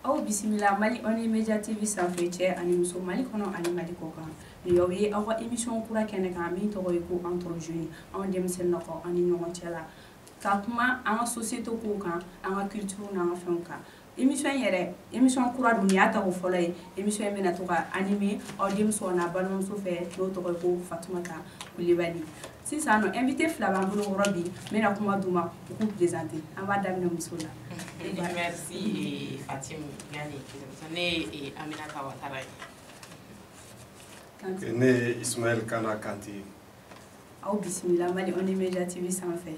aw bisimila Mali on est Média TV sanfɛ cɛ ani muso Mali kɔnɔ ani Mali kɔkan ni y'aw ye aw ka émission kura kɛnɛ kan min tɔgɔ ye ko entre jeunes anw denmisɛnnin nɔgɔ ani ɲɔgɔn cɛ la ka kuma an ka société kow kan an ka culture n'an ka fɛnw kan émission kura dun y'a ta o fɔlɔ ye émission in bɛna to ka animer aw denmuso n'a balimamuso fɛ n'o tɔgɔ ye ko Fatumata Kulibali sisan nɔ invité fila b'an bolo yɔrɔ bi n bɛna kuma d'u ma u k'u présenter an b'a daminɛ muso la. Merci Fatim Yani. Ne Aminata Ouattara. Ne Ismaël Kana Kanté. Aw bisimila Mali on est Média TV sanfɛ.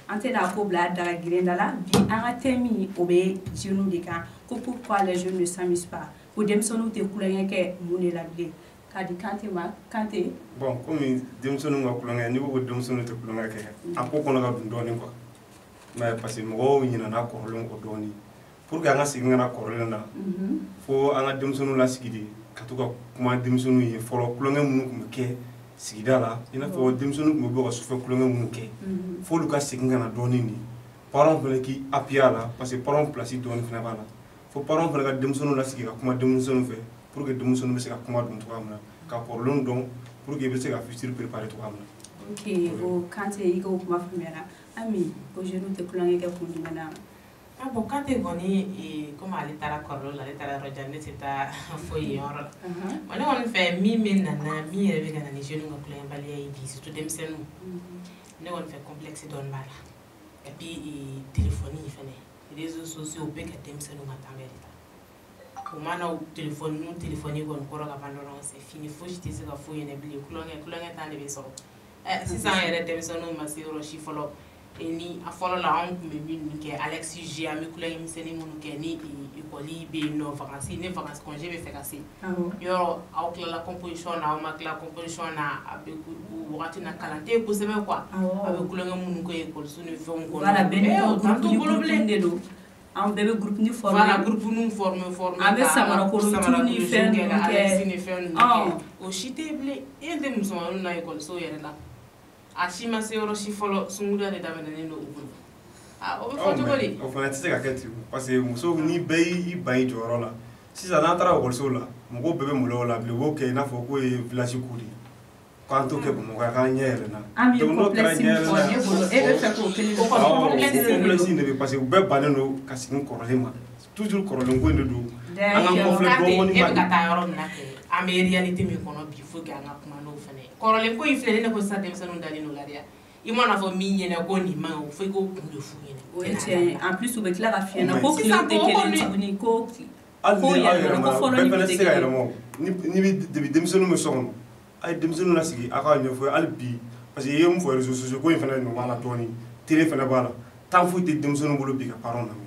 An tɛna ko bila daga girinda la bi an ka thème o bɛ jeunes de kan ko pourquoi les jeunes ne s'amusent pas ko denmisɛnninw tɛ kulonkɛ kɛ mun de la bilen k'a di Kanté ma Kanté. Bon comme denmisɛnninw ka kulonkɛ n'i ko ko denmisɛnninw tɛ kulonkɛ kɛ a ko kɔnɔ ka dun dɔɔnin quoi. Mais parce que mɔgɔw ɲinana kɔrɔlen kɔ dɔɔnin pour que an ka segin ka na kɔrɔlen na fo an ka denmisɛnninw lasigi de ka to ka kuma denmisɛnninw ye fɔlɔ kulonkɛ minnu tun bɛ kɛ sigida la i n'a fɔ denmisɛnninw tun bɛ bɔ ka sufɛ kulonkɛ minnu kɛ f'olu ka segin ka na dɔɔnin de parents fana k'i appuyer a la parce que parents place dɔɔnin fana b'a la fo parents fana ka denmisɛnninw lasigi ka kuma denmisɛnninw fɛ pour que denmisɛnninw bɛ se ka kuma dun cogoya min na ka kɔrɔlenw dɔn pour que i bɛ se ka futur préparer cogoya min na. Ok o Kanté i k'o kuma faamuyara Ami ko jeunes tɛ kulonkɛ kɛ kun jumɛn na. Ah bon Kanté kɔni comme ale taara kɔrɔlen la ale taara yɔrɔ jan ne tɛ taa foyi yɔrɔ la. Wa ne kɔni fɛ min bɛ nana min yɛrɛ bɛ ka na ni jeunes ka kulonkɛbaliya ye bi surtout denmisɛnninw ne kɔni fɛ complexe dɔɔnin b'a la et puis téléphone fɛnɛ réseaux sociaux bɛɛ ka denmisɛnninw ka temps bɛɛ de ta o mana téléphone kɔni kɔrɔ ka ban dɔrɔn c'est fini fosi tɛ se ka foyi ɲɛna bilen kulonkɛ temps de bɛ sɔrɔ sisan yɛrɛ denmisɛnninw ma se yɔrɔ si fɔlɔ ni a fɔlɔ la anw tun bɛ min kɛ Alex G an bɛ kulonkɛ misɛnnin minnu kɛ ni école bɛ yen nɔ vacances ni vacances congé bɛ fɛ ka se yɔrɔ aw tilala composition na aw ma tila composition na a bɛ wagati na kalan tɛ kosɛbɛ quoi a bɛ kulonkɛ minnu kɛ école ni fɛnw kɔnɔ voilà bɛɛ t'an to bolo bilen de don an bɛɛ bɛ groupe ni former voilà groupe nu former an bɛ samarakolo ni fɛn ninnu kɛ Alex ni fɛn ninnu kɛ o si tɛ yen bilen e tɛ musomaninw na école yɛrɛ la a si ma se yɔrɔ si fɔlɔ sunkuruya de daminɛnen don u bolo o bɛ fɔ cogo di. O fana tɛ se ka kɛ ten parce que muso ni bɛɛ y'i ban i jɔyɔrɔ la sisan n'an taara ekɔliso la mɔgɔw bɛɛ bɛ malo o la bilen u b'o kɛ i n'a fɔ k'o ye village ko de ye k'an t'o kɛ Bamakɔ yan k'an ɲɛ yɛlɛnna. An bɛ complexe min fɔ ne bolo e bɛ fɛ k'o kelen de fɔ. Complexe in de bɛ parce que u bɛɛ bannen don ka segin kɔrɔlen ma toujours kɔrɔlen ko in de don. an ka kɔfilɛ dɔɔnin ma. E bɛ ka taa yɔrɔ min na kɛ an bɛ réalité min kɔnɔ bi faut que an ka kuma n'o fana ye kɔrɔlen ko in filɛ ne ko sisan denmisɛnninw dalen don la dɛ i mana fɔ min ɲɛna ko nin man fo i k'o kun de f'u ɲɛna. O ye tiɲɛ ye en plus u bɛ tila ka f'i ɲɛna ko tile tɛ kelen tuguni ko hali ni aw yɛlɛma bɛɛ fana tɛ se ka yɛlɛma o ni bɛ denmisɛnninw bɛ so kɔnɔ a ye denmisɛnninw lasigi a k'a ɲɛfɔ hali bi parce que i ye mun fɔ réseaux sociaux ko in fana nɔ b'a la dɔɔnin télé fana b'a la temps foyi tɛ denmisɛnninw bolo bi ka parents lamɛn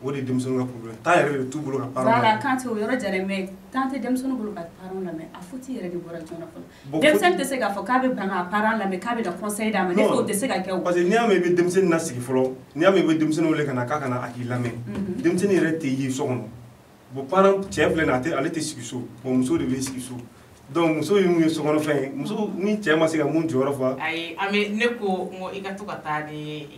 o de ye denmisɛnninw ka problème temps yɛrɛ de t'u bolo ka parents lamɛn. voilà Kanté o yɔrɔ jara mais temps tɛ denmisɛnninw bolo ka parents lamɛn a faute yɛrɛ de bɔra joona fɔlɔ denmisɛnnin tɛ se k'a fɔ k'a bɛ ban ka parents lamɛn k'a bɛ na conseil d'a ma ne fɛ o tɛ se ka kɛ o. parce que n'i y'a mɛn i bɛ denmisɛnnin lasigi fɔlɔ n'i y'a mɛn i bɛ denmisɛnnin wele ka na k'a ka na a k'i lamɛn denmisɛnnin yɛrɛ tɛ ye so kɔnɔ bon parents cɛ filɛ nin ye ale tɛ sigi so bon muso de bɛ sigi so donc muso ye mun ye sokɔnɔ fɛn ye muso ni cɛ ma se ka mun jɔyɔrɔ fa. ayi an bɛ ne ko n ko i ka to ka taa ni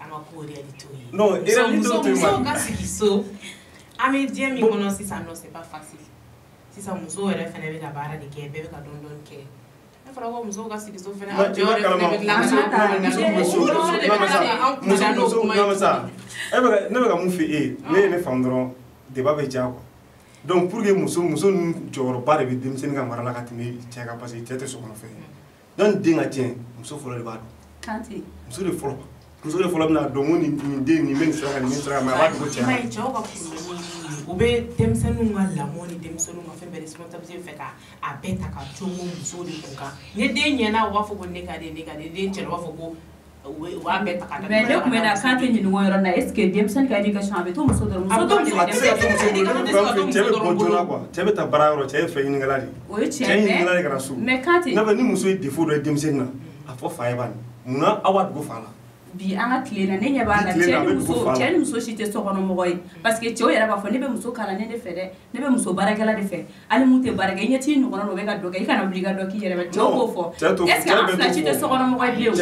an ka ko réalité ye. non réalité tɛ musow ka sigi so an bɛ diɲɛ min kɔnɔ sisan nɔ c'est pas facile sisan musow yɛrɛ fana bɛ ka baara de kɛ bɛɛ bɛ ka dɔɔnin kɛ ne fɔra ko musow ka sigi so fana an jɔyɔrɔ fana bɛ tila ka na ne bɛ ka mun fɔ e ye ne ye ne faamu dɔrɔn débat bɛ diya quoi donc pour que muso ninnu jɔyɔrɔba de bɛ denmisɛnnin ka mara la ka tɛmɛ cɛ kan parce que cɛ tɛ so kɔnɔ fɛn ye donc den ka diɲɛ muso fɔlɔ de b'a dɔn. Kanté muso de fɔlɔ bɛna dɔn ko nin den nin bɛ nin sira kan nin bɛ nin sira kan mais a b'a dogo cɛ la. cɛw ka problème u bɛ denmisɛnninw ka lamɔ ni denmisɛnninw ka fɛn bɛɛ responsabilité fɛ ka a bɛɛ ta ka cogo muso de kun kan ni den ɲɛna u b'a fɔ ko ne ka di den cɛla u b'a fɔ ko u b'a bɛɛ ta ka da. mais ne tun bɛ na Kanté ɲininka o yɔrɔ la est ce que denmisɛnnin ka éducation a bɛ to muso dɔrɔn muso dɔrɔn de bɛ denmisɛnnin. cɛ bɛ bɔ joona quoi cɛ bɛ taa baara yɔrɔ cɛ ye fɛn ɲininkala de ye. o ye tiɲɛ cɛ ɲininkala de kana so. mais Kanté n'a fɔ ni muso ye défaut dɔ ye denmisɛnnin na a fɔ fa ye bani munna aw b'a dogo fa la. bi an ka tile na ne ɲɛ b'a la cɛ ni muso si tɛ sokɔnɔmɔgɔ ye parce que cɛw yɛrɛ b'a fɔ ne bɛ muso kalannen de fɛ dɛ ne bɛ muso baarakɛla de fɛ hali mun tɛ baarakɛ i ɲɛ t'i ɲɔgɔnna o bɛ ka dɔ kɛ i kana wuli ka dɔ k'i yɛrɛ cɛw b'o fɔ est ce que an fila si tɛ sokɔnɔmɔgɔ ye bilen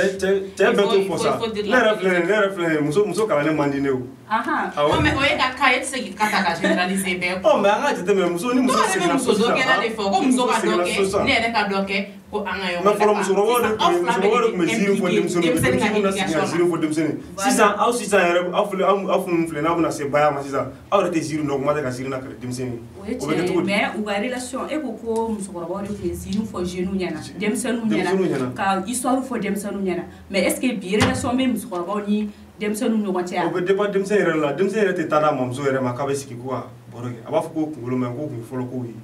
cɛ bɛɛ t'o fɔ sa ne yɛrɛ filɛ muso kalannen man di ne o mais o ye ka cas e tɛ se k'i ka ta ka généraliser bɛɛ mais an ka jateminɛ muso ni muso seginna so sisan dɔ kɛra de fɔ ko muso ka dɔ kɛ ne yɛrɛ ka dɔ kɛ ko an ka ɲɔgɔn mais fɔlɔ musokɔrɔbaw de tun bɛ ziiri fɔ denmisɛnninw na sigi ka ziiri fɔ denmisɛnnin sisan aw yɛrɛ aw funu filɛ n'aw bɛna se baya ma sisan aw yɛrɛ tɛ ziiri dɔn kuma tɛ ka ziiri na kɛlɛ denmisɛnnin o bɛ kɛ cogo di mais u ka relation e ko musokɔrɔbaw de tun ye ziiri fɔ jeunes ɲɛna denmisɛnninw ɲɛna ka histoire fɔ denmisɛnninw ɲɛna mais est ce que bi relation bɛ musokɔrɔbaw ni denmisɛnninw ɲɔgɔn cɛ o bɛ dépend denmisɛnnin yɛrɛ la denmisɛnnin yɛrɛ tɛ taa d'a mamuso yɛrɛ ma k'a bɛ sigi ko ka baro kɛ a b'a fɔ ko kunkolo ma ɲi k'o tun ye fɔlɔ kow ye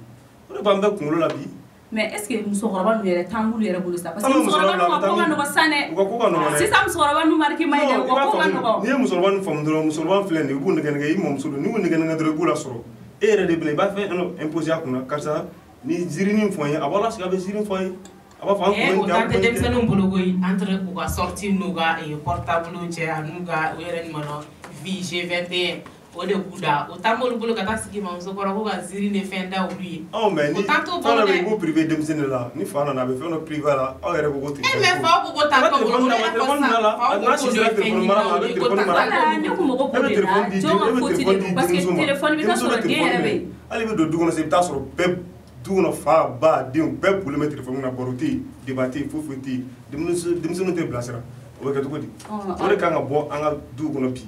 o de b'an bɛɛ kunkolo la bi mais est ce que musokɔrɔba ninnu yɛrɛ t'an bolo yɛrɛ bolo sa parce que musokɔrɔba ninnu ka ko ka nɔgɔn san dɛ u ka ko ka nɔgɔn dɛ sisan musokɔrɔba ninnu marque ma ɲi dɛ u ka ko ka nɔgɔn n'i ye musokɔrɔba ninnu faamu dɔrɔn musokɔrɔba filɛ nin ye i b'u nɛgɛ nɛgɛ i mɔmuso don n'i y'u nɛgɛ nɛgɛ dɔrɔn i b'u lasɔrɔ e yɛrɛ de bɛna i b'a fɛ imposer a kunna karisa ni ziirinin fɔ n ye a b'a lasigi a bɛ ziiri fɔ n ye a b'a fɔ an kun bɛ ja o tɛ denmisɛnninw bolo koyi entre u ka sortie n'u ka portable cɛ n'u ka u yɛrɛ ɲuman vie G21 o de b'u da o t'an b'olu bolo ka taa sigi mamuso kɔrɔ ko ka ziiri ni fɛn da olu ye mais ni fa dɔ bɛ yen i b'o privé denmisɛnnin de la ni fa nana a bɛ fɛn dɔ privé la aw yɛrɛ ko ko téléphone mais faw ko ko t'an bolo o de la téléphone la a n'a si sera téléphone mara ma a bɛ téléphone mara ne kun mago b'o de la jɔn ka faute de parce que téléphone bɛ taa sɔrɔ den yɛrɛ bɛ yen hali bɛ don du kɔnɔ sisan i bɛ taa sɔrɔ bɛɛ du kɔnɔ fa ba denw bɛɛ bolo bɛ téléphone na baro tɛ yen débat tɛ yen foyi foyi tɛ yen denmisɛnninw tɛ bilasira o bɛ kɛ cogo di o de kan ka bɔ an ka du kɔnɔ bi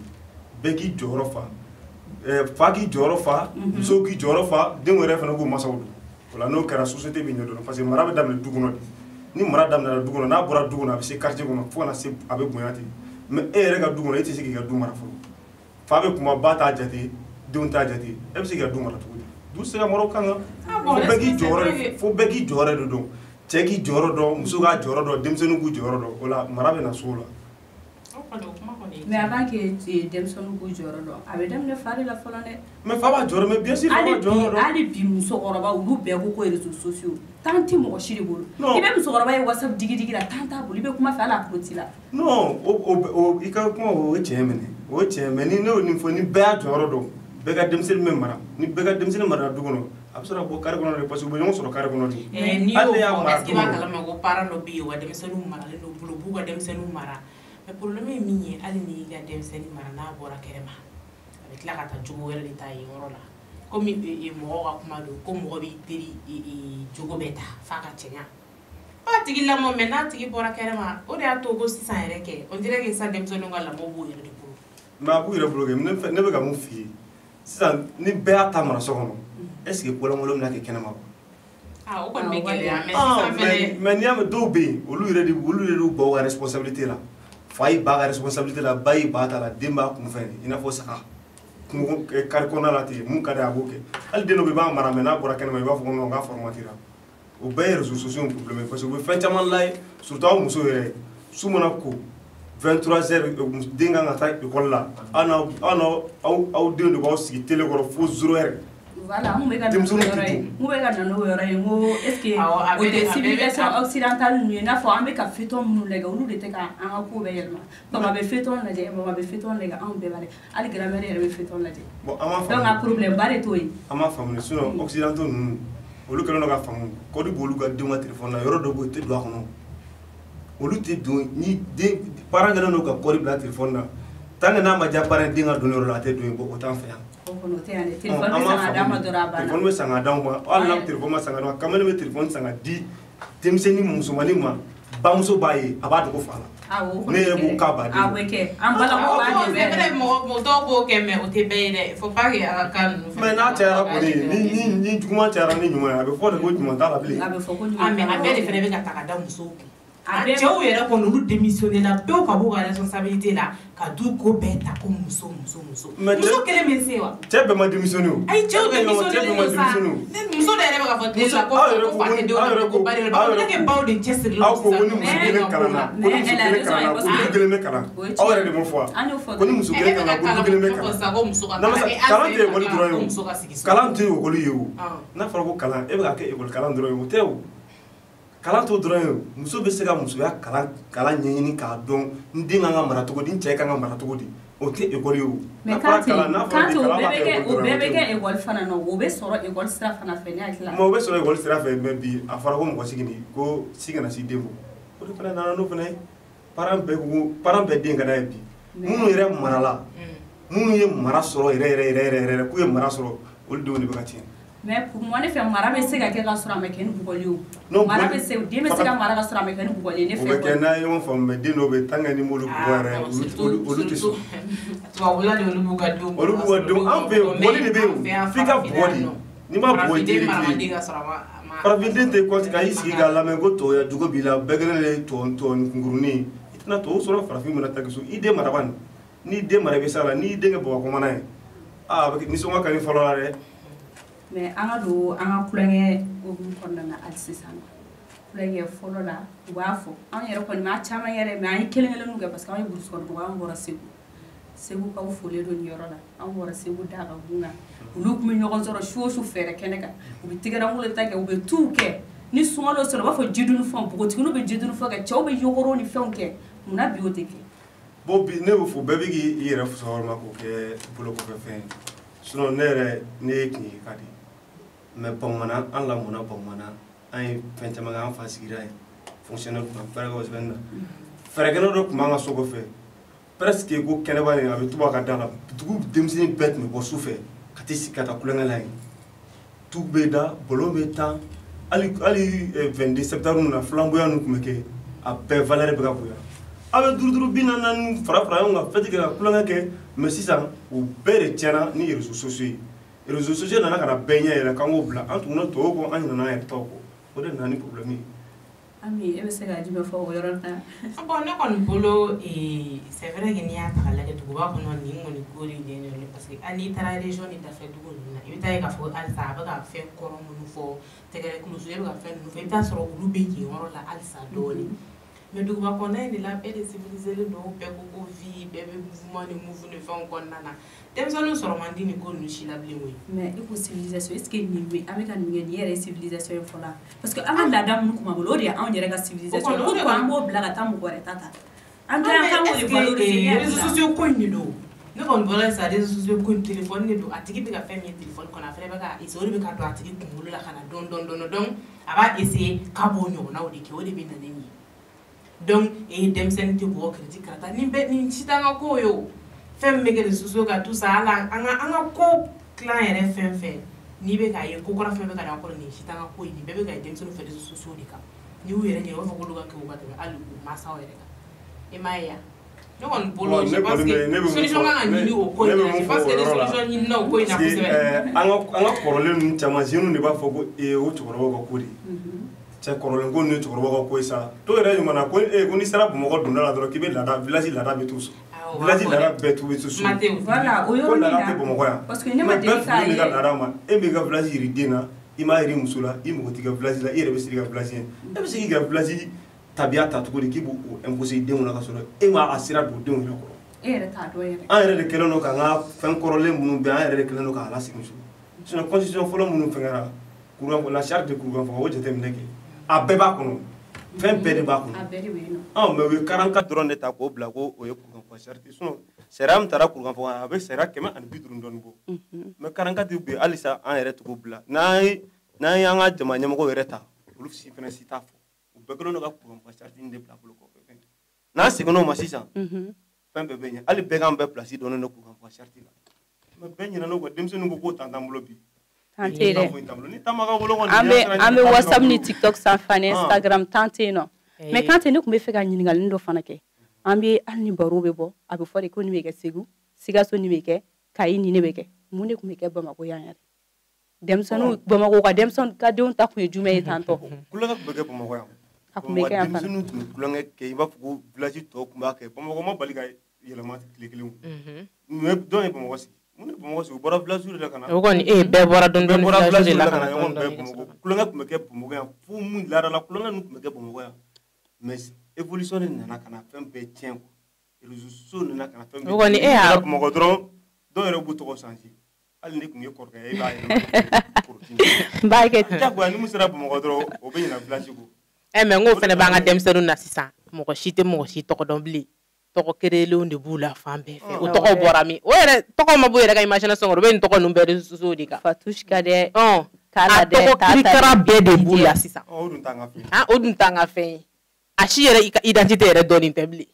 bɛɛ k'i jɔyɔrɔ fa fa k'i jɔyɔrɔ fa muso k'i jɔyɔrɔ fa den yɛrɛ fana k'u masaw don o la n'o kɛra société bɛ ɲɛdɔn parce que mara bɛ daminɛ du kɔnɔ de ni mara daminɛna du kɔnɔ n'a bɔra du kɔnɔ a bɛ se quartier kɔnɔ fo kana se a bɛ bonya ten mais e yɛrɛ ka du kɔnɔ e tɛ se k'i ka du mara fɔlɔ fa bɛ kuma ba t'a jate denw t'a jate e bɛ se k'i ka du mara cogo di du tɛ se ka mara o kan kan fo bɛɛ k'i jɔyɔrɔ de dɔn cɛ k'i jɔyɔrɔ dɔn muso k'a jɔyɔrɔ dɔn denmisɛnninw k'u jɔyɔrɔ dɔn o la mara bɛ na so o la mais avant que denmisɛnninw k'u jɔyɔrɔ dɔn a bɛ daminɛ fa de la fɔlɔ dɛ mais fa b'a jɔyɔrɔ mais bien sûr fa b'a jɔyɔrɔ dɔn hali bi musokɔrɔba olu bɛɛ ko ko réseaux sociaux temps tɛ mɔgɔ si de bolo i bɛ musokɔrɔba ye whatsapp digi la temps t'a bolo i bɛ kuma fɛ hali a tulo t'i la non i ka kuma o ye tiɲɛ minɛ o ye tiɲɛ mais ni ne y'o nin fɔ ni bɛɛ y'a jɔyɔrɔ dɔn bɛɛ ka denmisɛnnin bɛ mara ni bɛɛ ka denmisɛnnin mara du kɔnɔ a bɛ sɔrɔ ka bɔ carré kɔnɔ de parce que u bɛ ɲɔgɔn sɔrɔ carré kɔnɔ de n'i y'o fɔ est-ce que i b'a kalama ko parent dɔ bɛ yen wa denmisɛnninw maralen don bolo u b'u ka denmisɛnninw mara mais problème ye min ye hali n'i y'i ka denmisɛnnin mara n'a bɔra kɛnɛma a bɛ tila ka taa jogo wɛrɛ de ta yen yɔrɔ la komi mɔgɔw ka kuma don ko mɔgɔ b'i teri jogo bɛɛ ta f'a ka cɛɲa a tigi lamɔ mais n'a tigi bɔra kɛnɛma o de y'a to ko sisan yɛrɛ kɛ on dirait que sisan denmisɛnninw ka lamɔ b'u yɛrɛ de bolo mais a b'u yɛrɛ bolo kɛ ne bɛ ka mun f'i ye sisan ni bɛɛ y'a ta mara so kɔnɔ est ce que kɔlɔnkolon bɛna kɛ kɛnɛma o kɔni bɛ gɛlɛya mais sisan fɛnɛ mais n'i y'a mɛn dɔw bɛ yen olu yɛrɛ de y'u baw ka responsabilité la fa y'i ba ka responsabilité la ba y'i ba ta la den b'a kunfɛ i n'a fɔ saga kungo kari kɔnɔna la ten mun ka di a b'o kɛ hali den dɔ bɛ i b'a mara mais n'a bɔra kɛnɛma i b'a fɔ ko non k'a formatera o bɛɛ ye réseaux sociaux problème parce que u bɛ fɛn caman layɛ surtout aw muso yɛrɛ su mana ko 23 heures den kan ka taa école la aw denw de b'aw sigi télé kɔrɔ fo 0 heures voilà mun bɛ ka na n'o yɔrɔ ye n ko est ce que o tɛ civilisation occidentale ninnu ye i n'a fɔ an bɛ ka feuilleton minnu lajɛ olu de tɛ ka an ka ko bɛɛ yɛlɛma Baba bɛ feuilleton lajɛ Baba bɛ feuilleton lajɛ anw bɛɛ b'a lajɛ hali grand-mère yɛrɛ bɛ feuilleton lajɛ donc a problème ba de t'o ye an m'a faamu sinon occidentaux ninnu olu kɛlen don ka faamu kɔdi b'olu ka denw ka téléphone na yɔrɔ dɔ bɛ yen u tɛ don a kɔnɔ olu tɛ don ni den parent kɛlen don ka kɔdi bila téléphone na tant que n'a ma diya parent den ka don yɔrɔ la a tɛ don yen o t'an fɛ yan téléphone bɛ san ka d'a ma dɔrɔn a banna téléphone bɛ san ka d'anw ma hali n'an téléphone ma san ka d'anw ma kamalen bɛ téléphone san ka di denmisɛnnin musomanin ma bamuso b'a ye a b'a dogo fa la ne yɛrɛ b'o k'a baden a bɛ kɛ an balakaw b'a dɛmɛ mɔgɔ dɔw b'o kɛ mais o tɛ bɛɛ ye dɛ faut pas que a ka kan ninnu mais n'a cayara kɔni ni juguman cayara ni ɲuman ye a bɛ fɔ de ko ɲuman t'a la bilen a bɛ fɔ ko ɲuman mais a bɛɛ de fana bɛ ka ta ka da musow kun cɛw yɛrɛ kɔni olu démissionné la pewu ka b'u ka responsabilité la ka du ko bɛɛ ta ko muso kelen bɛ se wa cɛ bɛɛ ma démissionné o ayi cɛw démissionné don sa muso de yɛrɛ bɛ ka fɔ tile la ko fa tɛ denw na ko ba de la ne kɛ baw de cɛsiri la aw ko ni muso kelen kalanna ko ni muso kelen kalanna ko du kelen bɛ kalan aw yɛrɛ de m'o fɔ wa ko ni muso kelen kalanna ko du kelen bɛ kalan kalan tɛ école dɔrɔn ye o kalan tɛ école ye o n'a fɔra ko kalan e bɛ ka kɛ école kalan dɔrɔn ye o tɛ o kalan to dɔrɔn muso bɛ se ka musoya kalan ɲɛɲini k'a dɔn n den kan ka mara cogo di n cɛ kan ka mara cogo di o tɛ école ye o. mais quand o bɛɛ bɛ kɛ école fana na o bɛ sɔrɔ école sira fana fɛ ne hakili la. mais o bɛ sɔrɔ école sira fɛ mais bi a fɔra ko mɔgɔ sigi ko si kana si den ma o de fana nana n'o fana ye parents bɛɛ den ka d'a ye bi minnu yɛrɛ marala minnu ye mara sɔrɔ yɛrɛ k'u ye mara sɔrɔ olu denw de bɛ ka tiɲɛ. mais pour moi ne fɛ mara bɛ se ka kɛ ka sɔrɔ a ma kɛ ni bugɔli ye o. mara bɛ se den bɛ se ka mara ka sɔrɔ a ma kɛ ni bugɔli ye ne fɛ. o bɛ kɛ n'a ye ɲɔgɔn faamu mais den dɔw bɛ tant que ni m'olu bugɔ yɛrɛ olu tɛ sɔn. tubabula de olu b'u ka denw bugɔ. olu b'u ka denw an fɛ yen bugɔli de bɛ yen f'i ka bugɔ de n'i ma bugɔ i tɛ farafin den tɛ kɔti ka i sigi k'a lamɛn ko tɔya jogo b'i la bɛɛ kelen de ye tɔ kunkurunin i tɛna tɔw sɔrɔ farafin mana ta so i den maraba nin n'i den mara i bɛ s'a la n'i den kɛ babakomana ye a bɛ nisɔngoya ka di fɔlɔ la dɛ. mais an ka don an ka kulonkɛ hokumu kɔnɔna na hali sisan kulonkɛ fɔlɔ la u b'a fɔ anw yɛrɛ kɔni ma caman yɛrɛ mais an ye kelen-kelenninw kɛ parce que anw ye burusi kɔnɔ mɔgɔw an bɔra Segu kaw folen don nin yɔrɔ la anw bɔra Segu da ka gun na olu tun bɛ ɲɔgɔn sɔrɔ su o su fɛɛrɛ kɛnɛ kan u bɛ tigɛrangolo ta kɛ u bɛ tuw kɛ ni sunkalo sɔrɔ u b'a fɔ jidunu fɛnw npogotigininw bɛ jidunu fɛnw kɛ cɛw bɛ yogoro ni fɛnw kɛ munna bi o tɛ kɛ. bon bi ne y'o fɔ bɛɛ bɛ k'i yɛrɛ fusayɔrɔ ma k'o kɛ bolokɔfɛ fɛn ye sinon ne yɛrɛ ne ye tun ye ka di mais bamanan an lamɔna bamanan an ye fɛn caman kɛ an fa sigira yen fonctionnaire tun bɛ fɛɛrɛkɛ na fɛɛrɛkɛnɛ dɔ tun b'an ka so kɔfɛ presque ko kɛnɛba in a bɛ tuba ka da la dugu denmisɛnnin bɛɛ tun bɛ bɔ su fɛ ka t'i sigi ka taa kulonkɛ la yen tu bɛ da ballon bɛ tan hali 22 septembre na flamboyant ninnu tun bɛ kɛ a bɛɛ valeur bɛ ka bonya a bɛ duuru bi naani fara ɲɔgɔn kan fête kɛ ka kulonkɛ kɛ mais sisan o bɛɛ de tiɲɛna ni réseaux sociaux ye réseaux sociaux nana ka na bɛɛ ɲɛ yɛlɛ k'an k'o bila an tuguna tɔw kɔ an ɲinɛna an yɛrɛ taw kɔ o de nana ni problème ye. Ami e bɛ se ka jumɛn fɔ o yɔrɔ la. bon ne kɔni bolo c'est vrai que n'i y'a ta k'a lajɛ duguba kɔnɔ nin kɔni ko de ye ne parce que hali n'i taara région ni dafɛ dugu ninnu na i bɛ taa ye k'a fɔ halisa a bɛ ka fɛn kɔrɔ minnu fɔ tɛgɛrɛ kulusu e bɛ ka fɛn ninnu fɔ i bɛ taa sɔrɔ olu bɛ yen yɔrɔ la halisa dɔɔnin mais duguba kɔnɔna in de la bɛɛ de civilisé don bɛɛ ko ko vie bɛɛ bɛ mouvement ni move ni fɛnw kɔnɔna na denmisɛnninw sɔrɔ man di nin ko ninnu si la bilen koyi. mais i ko civilisation est ce que nin bɛ an bɛ ka nin kɛ nin yɛrɛ ye civilisation ye fɔlɔ parce que an ka laada minnu tun b'an bolo o de ye anw yɛrɛ ka civilisation ye pourquoi an b'o bila ka taa mɔgɔ wɛrɛ ta ta an tɛ an kan k'o de valoriser réseaux sociaux ko in de don ne kɔni bɔra sisan réseaux sociaux ko in téléphone de don a tigi bɛ ka fɛn min ye téléphone kɔnɔ a fana bɛ ka essayer o de bɛ ka don a tigi kunkolo la ka na dɔɔnin donc a b'a essayer k'a b'o ɲɔgɔnnaw de kɛ o de bɛ na ni nin ye donc denmisɛnnin tɛ bɔ crédit karata nin si t'an ka ko ye o fɛn min bɛ kɛ réseaux sociaux kan tout ça ala an ka ko tilan yɛrɛ fɛn fɛn n'i bɛ k'a ye ko kɔrɔ fɛn bɛ ka da kɔrɔ nin si t'an ka ko ye nin bɛɛ bɛ ka ye denmisɛnninw fɛ réseaux sociaux de kan n'i y'u yɛrɛ ɲininka u b'a fɔ k'olu ka kɛ u ka tɛmɛ hali u mansaw yɛrɛ kan i m'a ye wa ne kɔni bolo je pense que solution kan ka ɲini o ko in na je pense que ni solution ɲinina o ko in na kosɛbɛ an ka kɔrɔlen ninnu caman jeunes de b'a fɔ ko o cɛkɔrɔbaw ka ko de cɛ kɔrɔlen ko ninnu ye cɛkɔrɔbaw ka ko ye sa dɔw yɛrɛ ɲumanna ko n'i sera Bamakɔ donda la dɔrɔn k'i bɛ laada village laada bɛ t'u sɔrɔ village laada bɛɛ t'u bɛ t'u sɔrɔ voilà o yɔrɔ laada tɛ Bamakɔ yan parce que ne ma deli k'a ye bɛɛ ka laada ma e b'i ka village yiri den na i m'a yiri muso la i mago t'i ka village la i yɛrɛ bɛ sigi ka village ye e bɛ se k'i ka village tabiya ta cogo di k'i b'o imposer denw na ka sɔrɔ e m'a sira don denw yɛrɛ kɔrɔ e yɛrɛ t'a dɔn yɛrɛ an yɛrɛ de kɛlen don k'an ka fɛn kɔrɔlen minnu bɛ an yɛrɛ de kɛlen don k'a lasegin so sinon constitution fɔlɔ minnu fɛngɛra la charte de kurukan fɔ o jateminɛ kɛ a bɛɛ b'a kɔnɔ fɛn bɛɛ de b'a kɔnɔ mais u ye 44 dɔrɔn de ta k'o bila ko o ye kurukanfɔ charte sinon sariya min taara kurukanfɔ a bɛ sariya 150 dɔɔnin bɔ mais 44 bɛ yen halisa an yɛrɛ t'o bila n'an ye an ka jama ɲɛmɔgɔw yɛrɛ ta olu si fana si t'a fɔ u bɛɛ kɛlen don ka kurukanfɔ charte in de bila bolo kɔfɛ n'an seginn'o ma sisan fɛn bɛɛ bɛ ɲɛ hali bɛɛ k'an bɛɛ place dɔnnen don kurukanfɔ charte la mais bɛɛ ɲinɛna o kɔ denmisɛnninw ko k'o t'an bolo bi an bɛ WhatsApp ni TikTok sanfɛ ni Instagram tan tɛ yen nɔ mais kan tɛ ne tun bɛ fɛ ka ɲininkali dɔ fana kɛ an bɛ hali ni baro bɛ bɔ a bɛ fɔ de ko nin bɛ kɛ Segu Sikaso nin bɛ kɛ Kayi nin ne bɛ kɛ mun de tun bɛ kɛ Bamakɔ yan yɛrɛ denmisɛnninw Bamakɔ ka denmisɛnninw ka denw ta tun ye jumɛn ye tantɔ kulonkɛ tun bɛ kɛ Bamakɔ yan a tun bɛ kɛ yan fana denmisɛnninw tun bɛ kulonkɛ kɛ i b'a fɔ ko village tɔw tun b'a kɛ Bamakɔ ma bali ka yɛlɛma tile kelen mais dɔn ye Bamakɔ sigi mun ye Bamakɔ sigi u bɔra village de la ka na o kɔni bɛɛ bɔra dɔɔnin village de la ka na ɲɔgɔn bɛɛ Bamakɔ kulonkɛ tun bɛ kɛ Bamakɔ yan fo mun laadala kulonkɛ ninnu tun bɛ kɛ Bamakɔ yan mais évolution de nana ka na fɛn bɛɛ tiɲɛ quoi réseaux sociaux nana ka na fɛn bɛɛ kɔni Bamakɔ dɔrɔn dɔw yɛrɛ b'u tɔgɔ changer hali ni tun ye kɔrɔkɛ ye e b'a yɛlɛma n b'a kɛ jagoya ni mun sera Bamakɔ dɔrɔn o bɛ ɲina village ko mais ngo fene ba nga demsenu na sisan mɔgɔ si tɔgɔ dɔn bilen tɔgɔ kerelenw de b'u la fan bɛɛ fɛ o tɔgɔ bɔra min o yɛrɛ tɔgɔ ma bɔ yɛrɛ ka imagination kɔrɔ o bɛ nin tɔgɔ ninnu bɛɛ réseaux de kan Fatushka dɛ a tɔgɔ kirikara bɛɛ de b'u la sisan o dun t'an ka fɛn ye a si yɛrɛ i ka identité yɛrɛ dɔnnen tɛ bilen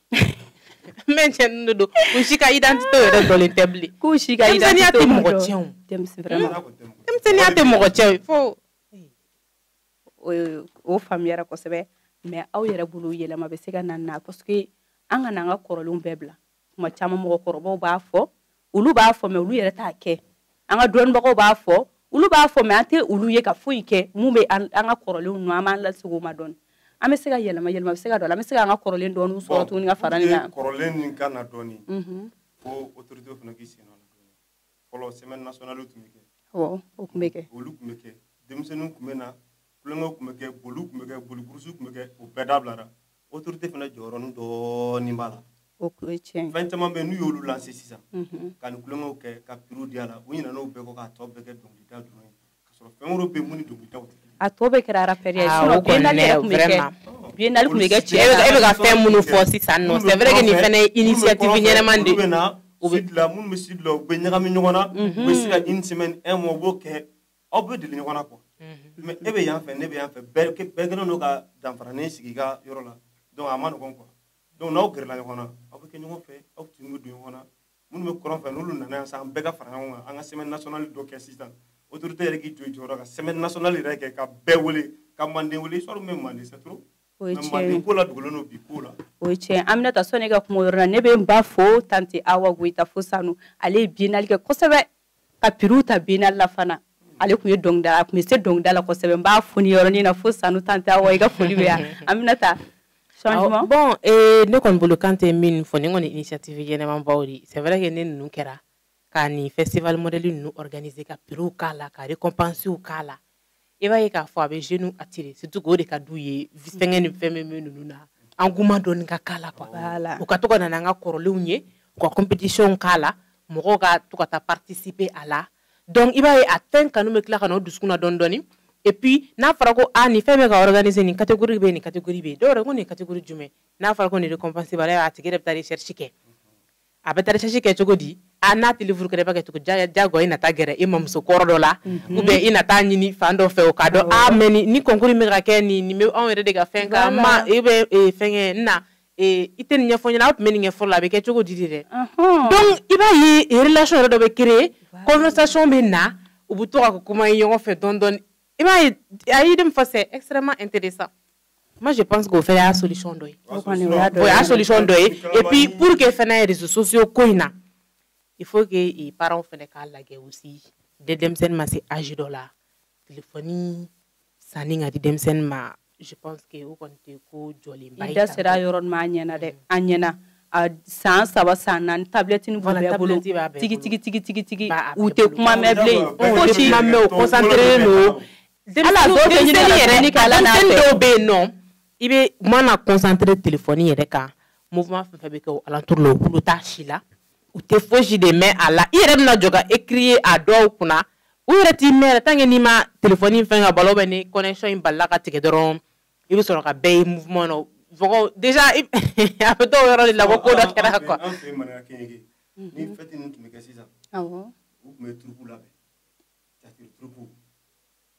mais cɛnin de don u si ka identité yɛrɛ dɔnnen tɛ bilen k'u si ka identité denmisɛnninya tɛ mɔgɔ tiɲɛ o denmisɛnninya tɛ mɔgɔ tiɲɛ fo o faamuyara kosɛbɛ mais aw yɛrɛ bolo yɛlɛma bɛ se ka na parce que an ka n'an ka kɔrɔlenw bɛɛ bila kuma caman mɔgɔkɔrɔbaw b'a fɔ olu b'a fɔ mais olu yɛrɛ t'a kɛ an ka dɔnnibagaw b'a fɔ olu b'a fɔ mais an tɛ olu ye ka foyi kɛ mun bɛ an ka kɔrɔlenw nu an b'an lasegi o ma dɔɔni an bɛ se ka yɛlɛma bɛ se ka don an bɛ se ka an ka kɔrɔlen dɔɔni sɔrɔ tuguni ka fara nin kan kɔrɔlen nin ka na dɔɔni fo autorité fana k'i sen nɔ fɔlɔ semaine nationale tun bɛ kɛ o tun bɛ kɛ olu tun bɛ kɛ denmisɛnninw tun bɛ na kulonkɛw tun bɛ kɛ boliw tun bɛ kɛ bolikurusiw tun bɛ kɛ o bɛɛ dabilara autorité fana jɔyɔrɔnin dɔɔni b'a la o ye tiɲɛ fɛn caman bɛ yen n'u y'olu lance sisan ka nin kulonkɛw kɛ ka prix di a la u ɲinɛna o bɛɛ kɔ k'a tɔ bɛɛ kɛ dɔnkilida dɔrɔn ye ka sɔrɔ fɛn wɛrɛw bɛ yen mun ni dɔnkilidaw tɛ kelen a tɔ bɛɛ kɛra rappel ye sinon biennale yɛrɛ tun bɛ kɛ biennale tun bɛ kɛ tiɲɛ e bɛ ka fɛn minnu fɔ sisan nɔ c'est vrai que nin fana ye initiative ɲɛnɛman de ye site la minnu bɛ site la u bɛ ɲagami ɲɔgɔn na u bɛ se ka une semaine un mois u b'o kɛ aw bɛ deli ɲɔgɔn na quoi mais e bɛ yan fɛ ne bɛ yan fɛ bɛɛ kɛlen don ka danfaranin sigi i ka yɔrɔ la donc a ma nɔgɔn quoi donc n'aw gɛrɛla ɲɔgɔn na aw bɛ kɛ ɲɔgɔn fɛ aw tin bɛ don ɲɔgɔn na minnu bɛ kɔrɔn fɛ n'olu nana yan sisan an bɛɛ ka fara ɲɔgɔn kan an ka semaine nationale dɔ kɛ sisan autorité yɛrɛ k'i jɔ i jɔyɔrɔ kan semaine nationale yɛrɛ kɛ ka bɛɛ wele ka manden wele histoire min bɛ manden c'est trop mais manden ko la dogolen don bi ko la o ye tiɲɛ Aminata sɔnni ka kuma o yɔrɔ la ne bɛ n ba fo tante Awa Goyita Fosano ale ye biennale kɛ kosɛbɛ ka prix ta biennale la fana ale tun ye dɔnkilidala a tun bɛ se dɔnkilida la kosɛbɛ n b'a fo ni yɔrɔnin na Fosano tante Awa i ka foli bɛ yan Aminata changement bon ne kɔni bolo kan tɛ min fɔ ni kɔni initiative ɲɛnɛmanbaw de c'est vrai que ne ninnu kɛra ka nin festival modèle ninnu organiser ka prix k'a la ka récompenser k'a la i b'a ye k'a fɔ a bɛ jeunes attirer surtout k'o de ka d'u ye fɛngɛ ni fɛn bɛ ninnu na engouement dɔɔni ka k'a la quoi u ka to ka na n'an ka kɔrɔlenw ye u ka compétition k'a la mɔgɔw ka to ka taa participer a la donc i b'a ye a fɛn kanu bɛ tila ka na o dusukun na dɔɔni dɔɔni et puis n'a fɔra ko nin fɛn bɛ ka organiser nin catégorie bɛ nin catégorie bɛ dɔw yɛrɛ ko nin catégorie jumɛn n'a fɔra ko nin récompense b'a la a tigi yɛrɛ bɛ taa recherche kɛ a bɛ taa recherche kɛ cogo di n'a tɛ livre kɛrɛfɛ kɛ cogo jagoya i na taa gɛrɛ i mamuso kɔrɔ dɔ la ou bien i na taa ɲini fan dɔ fɛ o k'a dɔn mais ni concours bɛ ka kɛ nin bɛ anw yɛrɛ de ka fɛn kan i bɛ fɛngɛ na i tɛ nin ɲɛfɔ ɲɛna aw tun bɛ nin ɲɛfɔ la a bɛ kɛ cogo di de dɛ donc i b'a ye relation yɛrɛ dɔ bɛ créer conversation bɛ na u bɛ to ka kuma ye ɲɔgɔn fɛ dɔɔni dɔɔni i b'a ye a ye min fɔ c'est extrêmement intéressant moi je pense qu'o fɛnɛ y'a solution dɔ ye o y'a solution dɔ ye et puis pour que fɛnɛ réseaux sociaux ko in na il faut que parents fɛnɛ k'a lajɛ aussi denmisɛnnin ma se âge dɔ la téléphone sanni ka di denmisɛnnin ma je pense que o kɔni tɛ ko jɔlenba ye. I da sera yɔrɔ min ma a ɲɛna dɛ a ɲɛna san 3 san 4 tablette b'u bɛɛ bolo tigi u tɛ kuma mɛn bilen ko si ma mɛn o concentré don ala denmisɛnnin yɛrɛ ni k'ala n'a fɛ dɔw bɛ yen nɔ i bɛ mana concentré téléphone yɛrɛ kan mouvement fɛn fɛn bɛ kɛ o alentour la u bolo t'a si la u tɛ fosi de mɛn a la i yɛrɛ bɛna jɔ ka écrire a dɔw kunna u yɛrɛ t'i mɛn yɛrɛ tant que n'i ma téléphone fɛn ka balo bɛ ni connexion in balila ka tigɛ dɔrɔn i bɛ sɔrɔ ka bɛɛ ye mouvement na fɔkɔ déjà a bɛ t'o yɔrɔ de la ko dɔ kɛra quoi. an fɛ Maniŋa Kɛɲɛke ni fête ninnu tun bɛ kɛ sisan u tun bɛ troupe labɛn c'est-à-dire troupe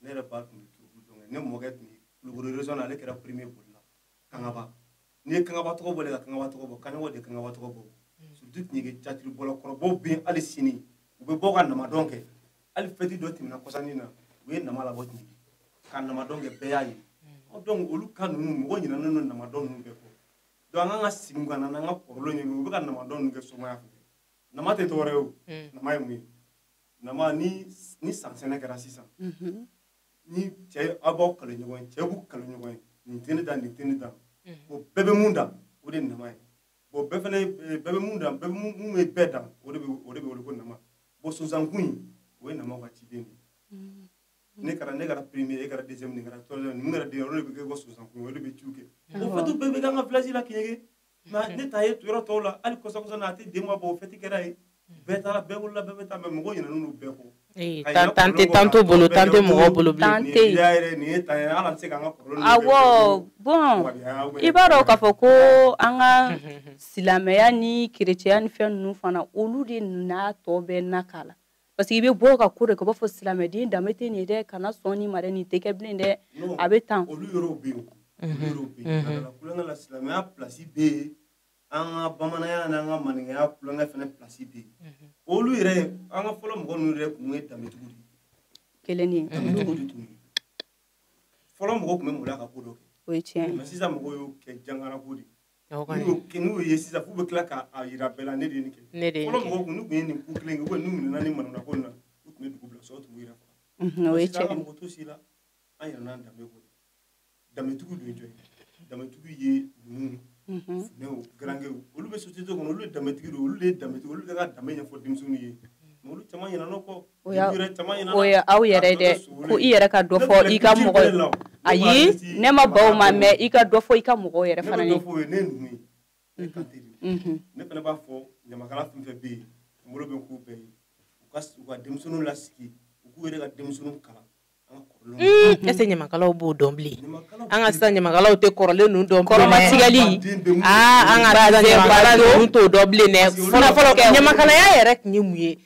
ne yɛrɛ ba tun bɛ troupe dɔn ne mɔkɛ tun bɛ Kulukoro région na ale kɛra premier bolila Kaŋaba n'i ye Kaŋaba tɔgɔ bɔ ka Kaŋaba tɔgɔ bɔ Kaɲɔgɔn de Kaŋaba tɔgɔ bɔ surtout Kɛɲɛke catiri bɔlɔkɔrɔbaw bɛ yen hali sini u bɛ bɔ ka namadɔn kɛ hali fête dɔ tɛmɛna kɔsannin na u ye nama labɔ Kɛɲɛke ka namadɔn kɛ bɛɛ y'a ye donc olu ka ninnu mɔgɔ ɲinɛnen don namadɔn ninnu bɛɛ kɔ donc an ka sigi ka na n'an ka kɔrɔlenw ye u bɛ ka namadɔn ninnu kɛ somaya fɛ nama tɛ dɔwɛrɛ ye o nama ye mun ye nama ni san sɛnɛ kɛra sisan ni cɛ aw b'aw kale ɲɔgɔn ye cɛ b'u kale ɲɔgɔn ye nin tɛ ne da nin tɛ ne da o bɛɛ bɛ mun da o de ye nama ye bon bɛɛ fana bɛɛ bɛ mun da bɛɛ mun bɛ bɛɛ da o de bɛ wele ko nama bon sonsankun in o ye namaw ka ciden de ye ne kɛra premier e kɛra deuxième ne kɛra troisième mun kɛra den o de bɛ kɛ ko sonsankun o de bɛ ciw kɛ o fête bɛɛ bɛ k'an ka village la Kɛɲɛke mais ne ta ye yɔrɔ tɔw la hali kɔsa na a tɛ den ma bɔ o fête kɛra ye bɛɛ taara bɛɛ wolola bɛɛ bɛ taa mais mɔgɔw ɲinɛnen don bɛɛ kɔ Tante bolo, tante mɔgɔ bolo bilen. Awɔ, bon, i b'a dɔn k'a fɔ ko an ka silamɛya ni kerecɛya ni fɛn ninnu fana olu de n'a tɔ bɛɛ na k'a la parce que i bɛ bɔ ka ko de k'a b'a fɔ silamɛden danbe tɛ nin dɛ kana sɔn nin ma dɛ nin tɛ kɛ bilen dɛ a bɛ tan. Olu yɔrɔw bɛ yen olu yɔrɔw bɛ yen kulonkɛ la silamɛya place bɛ yen an ka bamananya n'an ka maninkaya kulonkɛ fana place bɛ yen olu yɛrɛ an ka fɔlɔ mɔgɔ ninnu yɛrɛ tun ye danbetigiw de ye. Kelen ye. Danbetigiw de tun ye fɔlɔ mɔgɔw tun bɛ maloya ka ko dɔ kɛ. O ye tiɲɛ ye. mais sisan mɔgɔw y'o kɛ jangara ko de ye. n'u ye sisan f'u bɛ tila k'a yira bɛɛ la ne de ye nin kɛ. fɔlɔ mɔgɔw kun n'u tun ye nin ko kelen kɛ ou bien n'u minɛna ni manamana ko in na u tun bɛ dugu bila sɔrɔ tun b'u yɛrɛ faga. O ye sisan tiɲɛ an ka mɔgɔ to si la an yɛrɛ n'an danbe ko de danbetigiw de ye jɔn ye danbetigiw ye numuw funɛw garankɛw olu bɛ société kɔnɔ olu ye danbetigi de ye olu de ye danbetigi olu de ka danbe ɲɛfɔ denmisɛnninw ye mais olu caman ɲinɛna kɔ. O ye aw yɛrɛ dɛ ko i yɛrɛ ka dɔ fɔ i ka mɔgɔ ayi ne ma baw ma mais i ka dɔ fɔ i ka mɔgɔw yɛrɛ fana ye. ne bɛ dɔ fɔ o ye ne ye numu ye ne ye Kante de ye ne fana b'a fɔ ɲamakala fɛn fɛn bɛ yen n bolo bɛ k'u bɛɛ ye u ka denmisɛnninw lasigi u k'u yɛrɛ ka denmisɛnninw kalan an ka kɔrɔlenw. Est-ce que ɲamakalaw b'o dɔn bilen an ka sisan ɲamakalaw tɛ kɔrɔlen ninnu dɔn kɔrɔmatigɛli an ka ɲamakala ninnu t'o dɔn bilen dɛ fɔlɔ ɲamakalaya yɛrɛ tun ye mun ye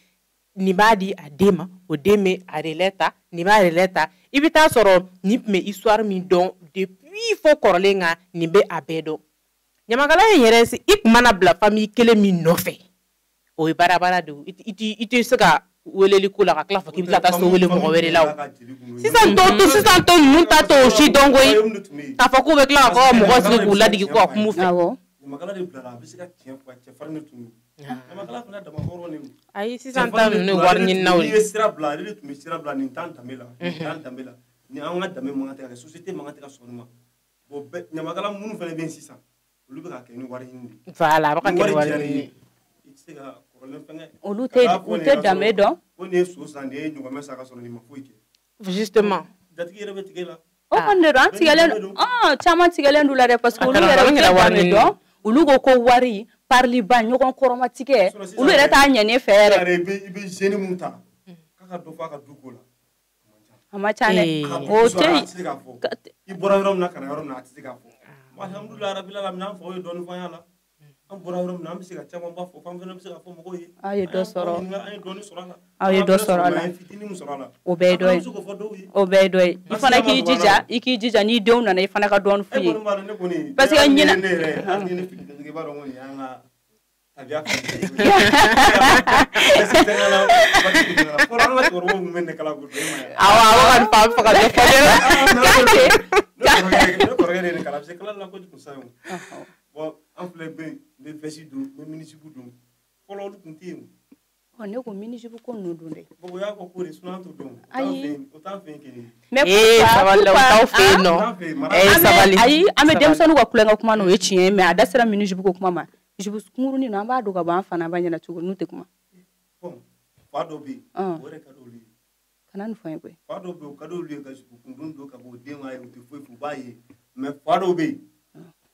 nin b'a di a den ma o den bɛ a relais ta nin b'a relais ta i bɛ taa sɔrɔ nin tun bɛ histoire min dɔn depuis fo kɔrɔlen kan nin bɛ a bɛɛ dɔn ɲamakalaya in yɛrɛ i tun mana bila famille kelen min nɔfɛ o ye baara de ye i tɛ se ka weleli ko la ka tila fɔ k'i bɛ taa so wele mɔgɔ wɛrɛ la o sisan tɔ ninnu ta t'o si dɔn koyi k'a fɔ k'u bɛ tila ka mɔgɔ sigi k'u ladigi k'u ka kuma fɛ. ɲamakala de bilara a bɛ se ka tiɲɛ fɔ cɛfarin de tun don ɲamakala fana dama hɔrɔn de don. ayi sisan ta ninnu wari ɲininaw ye sira bila ale de tun bɛ sira bila nin t'an danbe la nin t'an danbe la ni an ka danbe man kan tɛ ka kɛ société man kan tɛ ka sɔn nin ma bon ɲamakala minnu fana bɛ yen sisan olu bɛ ka kɛ ni wari ɲini de ye. voilà a bɛ ka kɛ ni wari ɲini ye. i tɛ se ka kɔrɔlen fɛngɛ. olu tɛ danbe dɔn. ko nin ye so san nin ye ɲɔgɔnmɛ san ka sɔrɔ nin ma foyi kɛ. justement. jatigi yɛrɛ bɛ tigɛ la. o kɔni de don an tigɛlen don caman tigɛlen don la dɛ parce que olu yɛrɛ tɛ danbe dɔn olu ko wari pariliba ɲɔgɔn kɔrɔmatigɛ olu yɛrɛ t'a ɲɛ ne fɛ yɛrɛ. i bɛ jeune mun ta k'a ka dɔ fɔ a ka du ko la. a ma ca dɛ o tɛ i bɔra yɔrɔ min na ka na yɔrɔ min na a tɛ se k'a fɔ alhamdulilayi rabbil alamin an faw ye dɔɔnin fɔ an y'a la an bɔra yɔrɔ min na an bɛ se ka caman ba fɔ f'an fana bɛ se ka fɔ mɔgɔw ye. aw ye dɔ sɔrɔ an ye dɔɔnin sɔrɔ a la. aw ye dɔ sɔrɔ a la fitinin min sɔrɔ a la. o bɛɛ ye dɔ ye o bɛɛ ye dɔ ye i fana k'i jija n'i denw nana i fana ka dɔɔnin f'u ye. parce que ɲinɛ ne yɛrɛ hali ni fili kɛ i b'a dɔn ko nin y'an ka tabiya fɛn fɔlɔ an ka cɛkɔrɔbaw tun bɛ ne kala ko awɔ ka faga dɔ fɔ ne kɔrɔkɛ de ne kala parce que kala la kojugu sa ye bon an filɛ bɛ yen n bɛ vɛsi don n bɛ minisipu don fɔlɔ olu tun tɛ yen o. ne ko minisipu ko ninnu don dɛ. bon o y'a fɔ ko de sinon an t'o dɔn o t'an fɛ yen kelen. mais sabali la o t'aw fɛ yen nɔ sabali. ayi an bɛ denmisɛnninw ka kulonkɛ kuma na o ye tiɲɛ ye mais a da sera minisipu ko kuma ma misipu kunkurunin na an b'a dɔn ka bɔ an fana b'a ɲɛna cogo n'u tɛ kuma. bon fa dɔ bɛ yen o yɛrɛ ka d'olu ye. kana nin fɔ n ye koyi. fa dɔw bɛ yen o ka d'olu ye ka misipu kunkurunin don ka bɔ den ka ye o tɛ foyi f'u b'a ye mais fa dɔw bɛ yen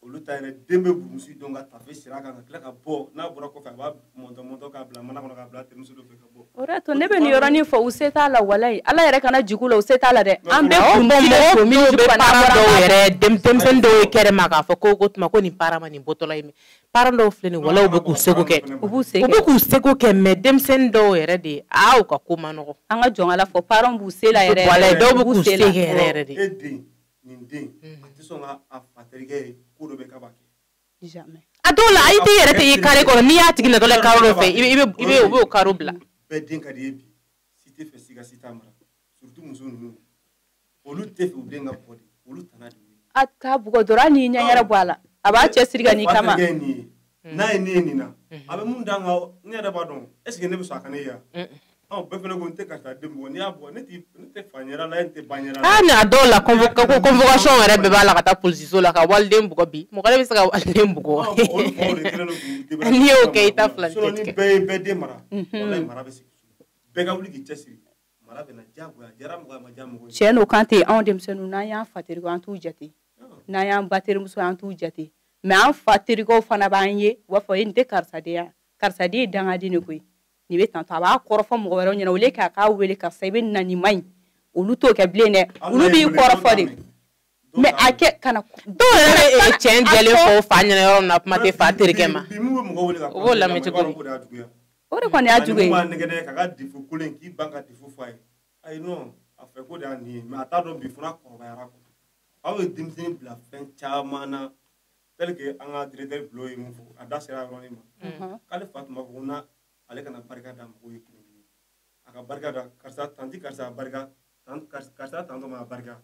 olu ta yɛrɛ den bɛ burusi dɔn ka tafe sira kan ka tila ka bɔ n'a bɔra kɔfɛ a b'a mɔntɔn k'a bila mana kɔnɔ k'a bila terimuso dɔ fɛ ka bɔ. o de to ne bɛ nin yɔrɔnin fɔ u se t'a la walayi ala yɛrɛ kana jigin u la u se t'a la dɛ. an bɛ kun mɔgɔw bɛ parents dɔw yɛrɛ denmisɛnnin dɔw ye kɛrɛ ma k'a fɔ ko tuma ko nin parent ma nin bɔtɔla ye parents dɔw filɛ nin walayi u bɛ k'u seko kɛ u bɛ k'u seko kɛ mais denmisɛnnin dɔw yɛrɛ de u ka ko ma nɔgɔ. an ka jɔn ala fɔ parents b'u se la yɛrɛ walayi dɔw bɛ k'u se kɛ yɛrɛ de. e den nin den a tɛ sɔn ka a fa terikɛ ye ko dɔ bɛ k'a b'a kɛ. a dɔw la i tɛ yɛrɛ tɛ i kare kɔnɔ n'i y'a tigi natɔ la karo dɔ fɛ i bɛ o karo bila. bɛɛ den ka di ye bi si tɛ fɛ si ka si t'a mara surtout muso ninnu olu tɛ fɛ u den ka bɔ de olu tana de ye. a k'a bugɔ dɔrɔn hali n'i ɲɛ yɛrɛ bɔ a la a b'a cɛ siri ka n'i kama. fa terikɛ ye nin ye n'a ye ne ye nin na a bɛ mun d'an kan ne yɛrɛ b'a dɔn est ce que ne bɛ sɔn a ka ne ye yan. bɛɛ fana ko n tɛ karisa den bugɔ n'i y'a bugɔ ne tɛ fa ɲɛda la e tɛ ba ɲɛda la. ni a dɔw la convocation yɛrɛ bɛɛ b'a la ka taa polisiso la ka waliden bugɔ bi mɔgɔ de bɛ se ka waliden bugɔ. n'i y'o kɛ i ta fila tɛ tigɛ. ni bɛɛ ye bɛɛ den mara walayi mara bɛ sigi bɛɛ ka wuli k'i cɛsiri mara bɛ na diyagoya jara mɔgɔ a ma diya mɔgɔ ye. tiɲɛ don kan tɛ anw denmisɛnninw n'an y'an fa terikɛw an t'u jate n'an y'an ba terimuso an t'u jate mais an fa terikɛw fana b'an ye u b'a fɔ nin tɛ karisa den ye karisa den ye dangaden de koyi ni bɛ tan a b'a kɔrɔfɔ mɔgɔ wɛrɛw ɲɛna olu k'a wele karisa i bɛ na nin maɲi olu t'o kɛ bilen dɛ olu b'i kɔrɔfɔ de mais a kɛ kana dɔw yɛrɛ bɛ cɛn jɛlen fɔ fa ɲɛna yɔrɔ min na kuma tɛ fa terikɛ ma o b'o lamɛn cogo di o de kɔni y'a jugu ye ka ka défaut kolen k'i ban ka défaut fɔ a ye ayi non a fɛ ko de y'a nin ye mais a t'a dɔn bi fana kɔrɔbayara ko aw ye denmisɛnnin bila fɛn caman na tel que an ka directeur Bulo ye mun fɔ a da sera yɔrɔnin ma k'ale fa tun b'a fɔ ko na ale kana barika da mɔgɔw ye kelen kelen a ka barika da karisa tanti karisa barika karisa tantɔ ma barika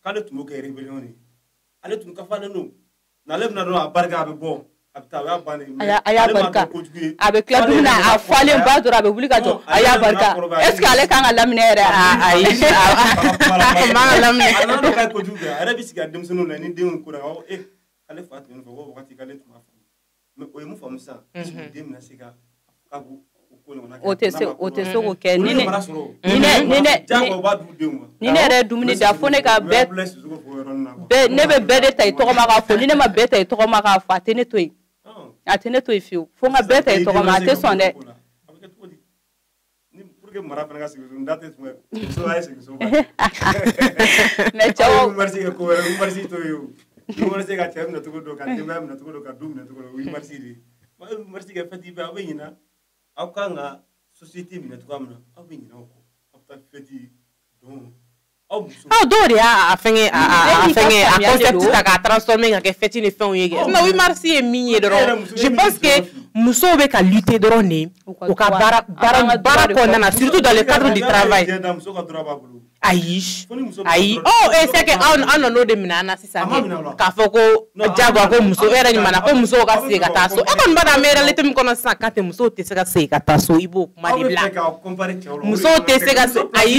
k'ale tun b'o kɛ rébellion de ale tun kafalen don n'ale bɛna dɔrɔn a barika a bɛ bɔ a bɛ taa a y'a bannen a y'a barika a bɛ tila dumuni na a falen ba dɔrɔn a bɛ wuli ka jɔ a y'a barika est ce que ale kan ka laminɛ yɛrɛ ayi a man ka laminɛ a nana k'a ye kojugu kɛ a yɛrɛ bɛ sigi a denmisɛnninw la ni denw ko la ale fa tun fɔ ko wagati k'ale tun b'a faamu mais o ye mun faamu sisan den bɛna se ka o tɛ se k'o kɛ ni ne yɛrɛ dumuni da fo ne ka bɛɛ ne bɛ bɛɛ de ta i tɔgɔma k'a fɔ ni ne ma bɛɛ ta i tɔgɔma k'a fɔ a tɛ ne to yen fiyewu fo n ka bɛɛ ta i tɔgɔma a tɛ sɔn dɛ pour que mara fana ka sigi so n da tɛ tun bɛ muso a ye sigi so mais cɛw marisi kɛ ko wɛrɛ marisi to ye o ni marisi ka cɛ minɛ cogo dɔ ka denbaya minɛ cogo dɔ ka du minɛ cogo dɔ o ye marisi de ye marisi kɛ fɛti bɛ aw bɛ ɲina aw kan ka société minɛ cogoya min na aw bɛ ɲinɛ o kɔ aw bɛ taa fêti don aw muso dɔw de y'a fɛngɛ a concept ta k'a transformer ka kɛ fêti ni fɛnw ye kɛ non 8 mars ye min ye dɔrɔn je pense que musow bɛ ka lutter dɔrɔn de u ka baara kɔnɔna na surtout dans le cadre du travail muso ka droit b'a bolo ayi c'est que an nan'o de minɛ an na sisan k'a fɔ ko jagoya ko muso yɛrɛ ɲuman ko musow ka segin ka taa so e kɔni b'a dɔn an bɛ réalité min kɔnɔ sisan k'a tɛ musow tɛ se ka segin ka taa so i b'o kuma de bila musow tɛ se ka ayi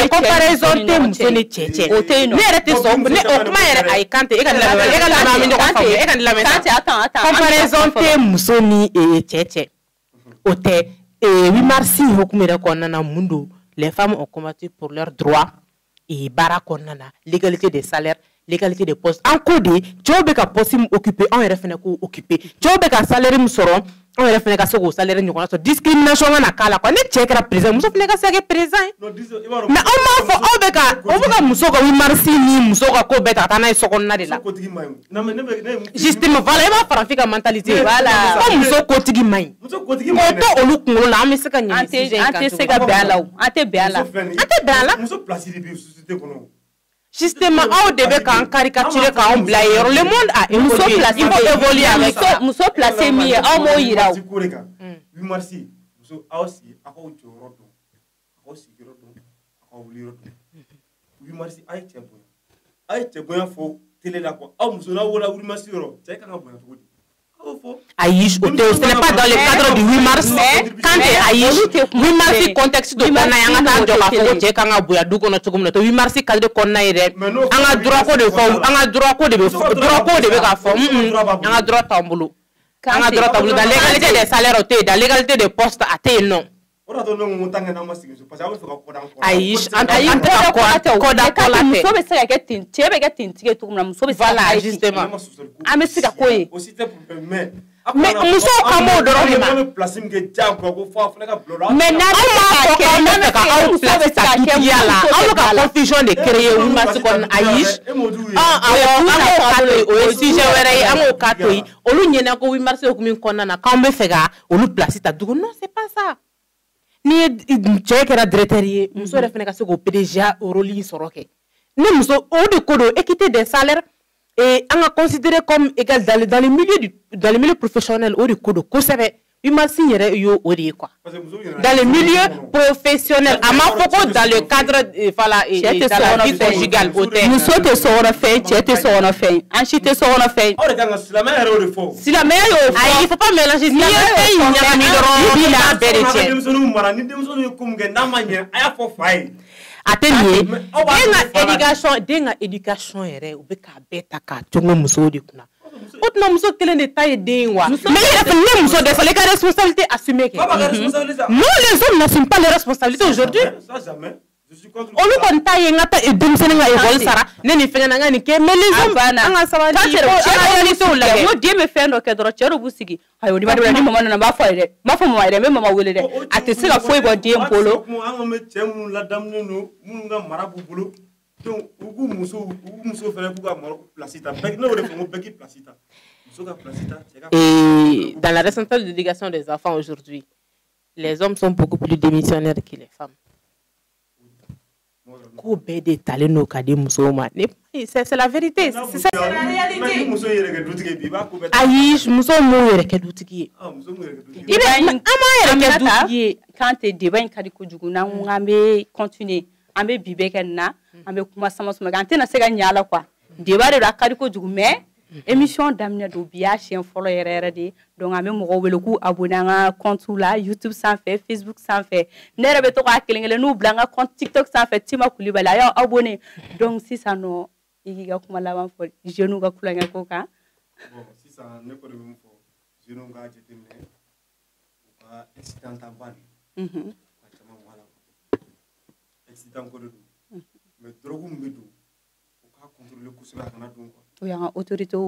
comparaison tɛ muso ni cɛ cɛ o tɛ yen nɔ ne yɛrɛ tɛ sɔn ne o kuma yɛrɛ ayi kan tɛ e ka lamɛn an bɛ ɲɔgɔn faamu e ka nin lamɛn comparaison tɛ muso ni cɛ cɛ o tɛ 8 mars hukumu yɛrɛ kɔnɔna na mun don les femmes ont combattu pour leurs droits et bara kɔnɔna l'égalité des salaires l'égalité des postes en ko de cɛw bɛ ka poste min occuper anw yɛrɛ fana k'o occuper cɛw bɛ ka salaire min sɔrɔ anw yɛrɛ fana ka se k'o salaire ɲɔgɔnna sɔrɔ discrimination kana k'a la quoi ni cɛ kɛra président muso fana ka se ka kɛ président ye mais anw b'a fɔ aw bɛ ka muso ka 8 mars ni muso ka ko bɛɛ ta ka taa n'a ye sokɔnɔna de la justement voilà i b'a farafin ka mentalité voilà ko muso kotigi man ɲi o tɛ olu kunkolo la an bɛ se ka ɲɛ an tɛ se ka bɛn a la an tɛ bɛn a la muso place de bi société kɔnɔ justement aw de bɛ k'an caricature k'an bila yen yɔrɔ le monde a évolué il faut évoluer avec ça muso placé min ye aw m'o yira o 8 mars muso aw sigi aw k'aw jɔyɔrɔ dɔn aw sigiyɔrɔ dɔn aw wuliyɔrɔ dɔn 8 mars a ye cɛ bonya fɔ télé la quoi aw muso n'a wolola 8 mars yɔrɔ cɛ kan ka bonya cogo di ayi ce n'est pas dans le cadre du 8 mars quand ayi 8 mars contexte de kɔnɔna ye an ka taa jɔ k'a fɔ ko cɛ kan ka bonya du kɔnɔ cogo min na 8 mars cadre kɔnɔna ye dɛ an ka droit ko de fɔ an ka droit ko de bɛ k'a fɔ an ka droit t'an bolo an ka droit t'an bolo dans l'égalité des salaires o tɛ yen dans l'égalité des postes a tɛ yen nɔ ayi an tɛ ka kɔda kɔ la muso bɛ se ka kɛ ten cɛ bɛ kɛ ten tigɛ cogo min na muso bɛ se ka voilà justement an bɛ se ka ko ye mais musow ka m'o dɔrɔn de ma mais n'a bɛ kɛ k'an bɛ fɛ ka aw place ta tutigiya la aw bɛ ka confusion de créer 8 mars kɔnɔ ayi an b'o ka to yen o ye sujet wɛrɛ ye an b'o ka to yen olu ɲɛna ko 8 mars hukumu kɔnɔna na k'an bɛ fɛ ka olu place ta dugu non c'est pas ça ni cɛ kɛra directeur ye muso yɛrɛ fana ka se k'o PDG rôle in sɔrɔ kɛ ni muso o de ko don équité des salaires et an ka considéré comme égal dans le milieu professionnel o de ko don kosɛbɛ 8 mars yɛrɛ y'o o de ye quoi dans le milieu professionnel a ma fɔ ko dans le cadre voilà dans la vie conjugale o tɛ muso tɛ sokɔnɔ fɛn cɛ tɛ sokɔnɔ fɛn an si tɛ sokɔnɔ fɛn aw de kan ka silamɛya yɛrɛ o de fɔ silamɛya y'o fɔ ayi il faut pas mélanger n'i ye fɛn in ɲagami dɔrɔn i b'a bɛɛ de cɛ denmisɛnninw mara ni denmisɛnninw ye ko min kɛ n'a ma ɲɛ a y'a fɔ fa ye a tɛ nin ye den ka éducation yɛrɛ u bɛ k'a bɛɛ ta k'a cogo musow de kunna o tuma muso kelen de ta ye den wa mais i yɛrɛ fɛ ne muso dɛsɛra i ka responsabilité assumer kɛ non les hommes n'assument pas les responsabilités aujourd'hui olu kon ta ye ngata e demsene nga école sara ne ni fenga nga ni ke mais les hommes anga sabali ko la mo die me fendo ke doro chero busigi ayo di badi ni mama na ba fo ide ma fo mama ide me mama wele de ate se ga fo bo die mpolo mo anga me chemu la damne no mun nga marabu bulu donc ugu muso fere ku ga maro placita bec no re fo bec placita muso ga placita et dans la responsabilité d'éducation des enfants aujourd'hui les hommes sont beaucoup plus démissionnaires que les femmes. C'est la vérité. C'est la réalité. Quand tu es débat, on va continuer. On va vivre na, on va commencer à se mettre. On va nyala quoi. Débat de la carrière du mais émission d'amener do bien chien follow RRD donc ame mo wele ku abonner nga compte là YouTube sans fait Facebook sans fait nere be to ka kelengele no blanga compte TikTok sans fait tima kulibala ya abonné donc si ça no igiga kuma la fo jeune ga kulanga ko ka bon si ça ne ko dem fo jeune ga jetine ba accident tabal chama wala accident ko do mais drogu mbedu ko ka contrôler ko seba kana don ko il y a une autorité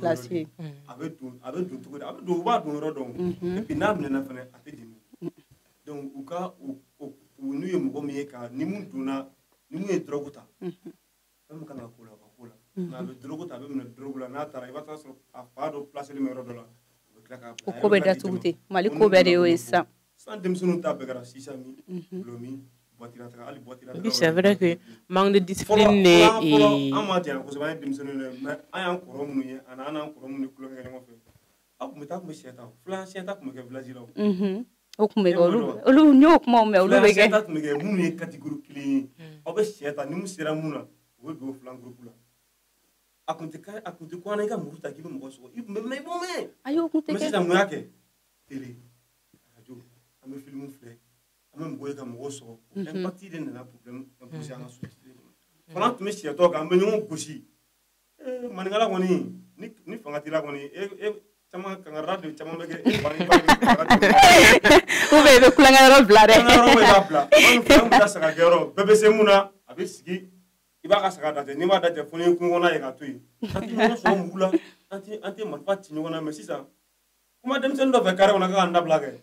placée. Avec tout va et puis n'a pas fait après donc au cas où nous y sommes comme ni mun duna ni mun droguta même quand on cola na be droguta be mun drogula na tara il va ta sur a pas de placer le numéro de là ko be da tuté mali ko be de yo ça sans dem sunu ta be gara 600 000 lomi. Oui, c'est vrai que manque de discipline et même boy comme rosso un parti de na problème imposé à la société pendant que monsieur to ga menyo gosi maningala woni ni fangati la woni chama kanga radio chama bege bari ou be kulanga ro blare ro be bla on fam da saka gero bebe se muna abi sigi iba ka saka date ni ma date foni ku ngona ya to yi anti no so mula anti ma pati ngona mais ça kuma dem sen do fe kare ona ka anda blage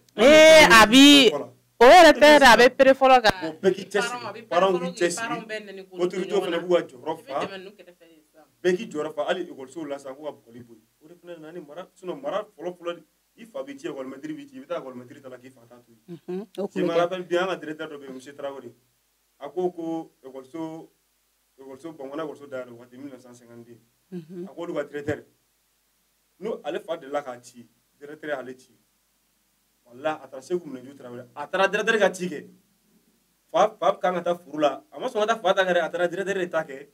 abi o yɛrɛ tɛ yɛrɛ a bɛ pere fɔlɔ kan bɛɛ k'i cɛsiri parents k'i cɛsiri autorités fana b'u ka jɔyɔrɔ fa bɛɛ k'i jɔyɔrɔ fa hali ekɔlisow la sisan ko ka bɔgɔli bɔ yen o de fana nana ni mara mara fɔlɔ i fa bɛ ci ekɔlimɛtiri bɛ ci i bɛ taa ekɔlimɛtiri ta la k'i fa t'a to yen je me rappelle bien an ka directeur dɔ bɛ yen monsieur Traoré a ko ekɔliso Bankɔnɔ ekɔliso dayɛlɛ waati 1952 a ko olu ka directeur n'o ale fa delila k'a ci directeur y'ale ci wala a taara segu minɛ ju Traoré a taara directeur ka ci kɛ fa kan ka taa furu la a ma sɔn ka taa fa ta kɛ dɛ a taara directeur de ta kɛ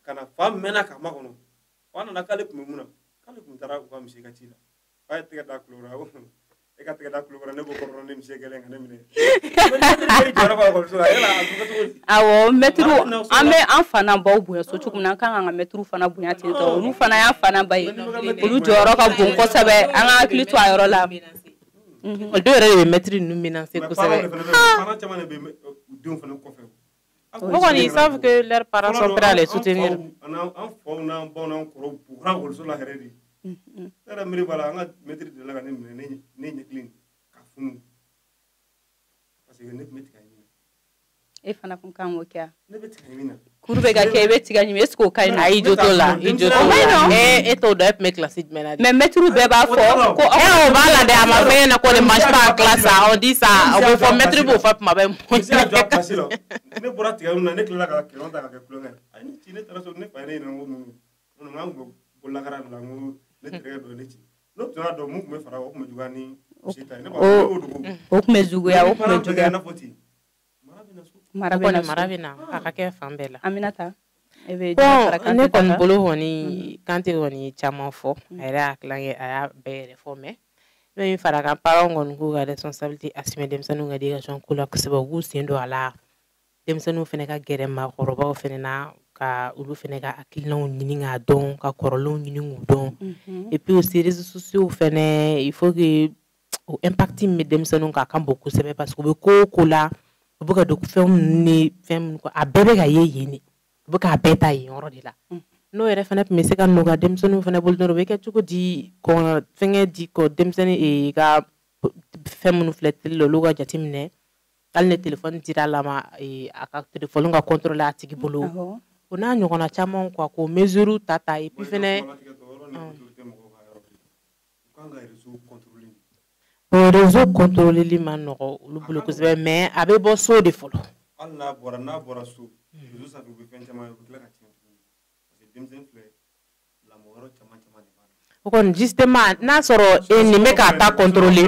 ka na fa mɛnna ka makɔnɔ fa nana k'ale tun bɛ mun na k'ale tun taara u ka misi ka ci la fa ye tɛgɛ da kulo kɔrɔ e ka tɛgɛ da kulo kɔrɔ ne b'o kɔrɔ ne misi kɛlɛ ka ne minɛ awɔ mɛtiriw an bɛ an fana baw bonya so cogo min na an kan ka mɛtiriw fana bonya ten tɔ olu fana y'an fana ba ye olu jɔyɔrɔ ka bon kosɛbɛ an ka hakili to a yɔrɔ la dɔw yɛrɛ de bɛ mɛtiri ninnu menacer kosɛbɛ ils savent que leurs parents sont prêts à les soutenir. E fana kun kan o kɛ kuru bɛ ka kɛ i bɛ tigɛ ɲimi est-ce que o ka ɲi i jo t'o la i jo t'o la e t'o dɔn e tun bɛ classe jumɛn na de mais maître bɛɛ b'a fɔ ko o b'a la dɛ a ma fɛn ɲɛna ko ne mange pas en classe on dit ça o bɛ fɔ maître b'o fɔ tuma bɛɛ ne bɔra tigɛ min na ne tilala ka kɛlɛ ta ka kɛ kulonkɛ ayi ne ci ne taara so ne fa ye ne ɲininka ko mun n k'an kun bɛ bololakara de la n ko ne terikɛ dɔ ye ne ci n'o tun y'a dɔn mun tun bɛ fara o tun bɛ juguya ni misi ta ye ne b'a fɔ o dugu o tun bɛ juguya o tun bɛ juguya mara bɛ na a ka kɛ fan bɛɛ la Aminata ne kɔni bolo kɔni Kante kɔni ye caman fɔ a yɛrɛ y'a tilan kɛ a y'a bɛɛ yɛrɛ fɔ mais ne bɛ min fara kan parents kɔni k'u ka responsabilité assumer denmisɛnninw ka éducation ko la kosɛbɛ u k'u sen don a la denmisɛnninw fana ka gɛrɛ maakɔrɔbaw fana na ka olu fana ka hakilinaw ɲini k'a dɔn ka kɔrɔlenw ɲini k'u dɔn et puis aussi réseaux sociaux fana il faut que o impact min bɛ denmisɛnninw kan a ka bon kosɛbɛ parce que u bɛ ko o ko la o bɛ ka don fɛn ni fɛn minnu kɔ a bɛɛ bɛ ka ye yen de o bɛ k'a bɛɛ ta yen yɔrɔ de la n'o yɛrɛ fana tun bɛ se ka nɔgɔya denmisɛnninw fana bolo dɔrɔn o bɛ kɛ cogo di fɛngɛ di kɔ denmisɛnnin ka fɛn minnu filɛ tele la olu ka jateminɛ hali ni telefɔni dira a ma a ka telefɔni ka contrôler a tigi bolo o n'a ɲɔgɔnna caman quoi k'o mesure ta et puis fɛnɛ réseau contrôleli ma nɔgɔ olu bolo kosɛbɛ mais a bɛ bɔ so de fɔlɔ hali n'a bɔra so réseau sanfɛ u bɛ fɛn caman ye u bɛ tila ka tiɲɛ tuguni parce que denmisɛnnin filɛ lamɔ yɔrɔ caman de b'a la o kɔni justement n'a sɔrɔ nin bɛ k'a ta contrôler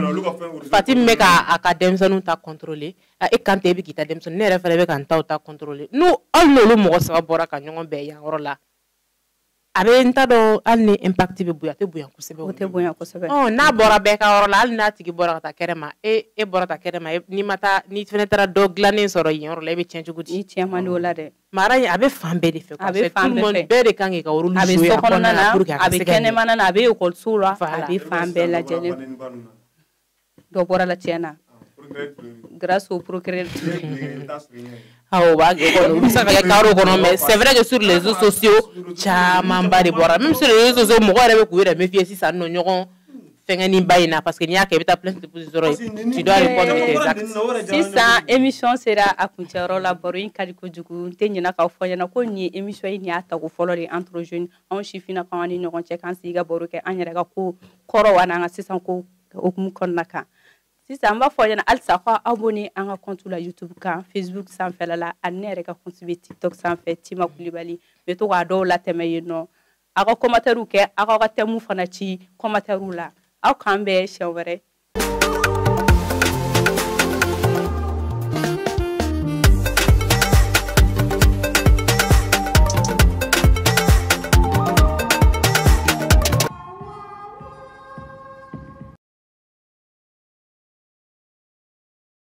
Fati min bɛ k'a ka denmisɛnninw ta contrôler e kan tɛ e bɛ k'i ta denmisɛnnin ne yɛrɛ fana bɛ ka n ta contrôler hali n'olu mɔgɔ saba bɔra ka ɲɔgɔn bɛn yan yɔrɔ la a bɛ n ta dɔn hali ni impact bɛ bonya a tɛ bonya kosɛbɛ o tɛ bonya kosɛbɛ n'a bɔra bɛɛ ka yɔrɔ la hali n'a tigi bɔra ka taa kɛnɛ ma e bɔra ta kɛnɛ ma n'i fana taara dɔ dilannen sɔrɔ yen yɔrɔ la e bɛ tiɲɛ cogo di i tiɲɛ man di o la dɛ mara a bɛ fan bɛɛ de fɛ a bɛ fan bɛɛ fɛ bɛɛ de kan k'i ka rôle jouer a bɛ so kɔnɔna na a bɛ kɛnɛmana na a bɛ école la a bɛ fan bɛɛ lajɛlen dɔ bɔra la tiɲɛ na grâce au procureur mais c'est vrai que sur les réseaux sociaux caman ba de bɔra même sur les réseaux sociaux mɔgɔ yɛrɛ bɛ k'u yɛrɛ méfier sisan nɔ ɲɔgɔn fɛngɛnin ba in na parce que n'i y'a kɛ i bɛ taa plainte déposer tu dois répondre de tes actes sisan émission sera a kuncɛyɔrɔ la baro in ka di kojugu n tɛ ɲinɛ k'aw fɔ ɲɛna ko nin ye émission in nin y'a tago fɔlɔ de entre jeunes anw sifinnakaw ni ɲɔgɔn cɛ k'an sigi ka baro kɛ an yɛrɛ ka ko kɔrɔw an'an ka sisan ko hukumu kɔnɔna kan sisan an b'a fɔ ɲɛna halisa ko abonné an ka compte la YouTube kan Facebook sanfɛla la ani ne yɛrɛ ka compte bɛ TikTok sanfɛ Tima Kulibali bɛ to k'a dɔw latɛmɛ yen nɔ aw ka commentaire kɛ aw ka thème fana ci commentaire la aw k'an bɛn siɲɛ wɛrɛ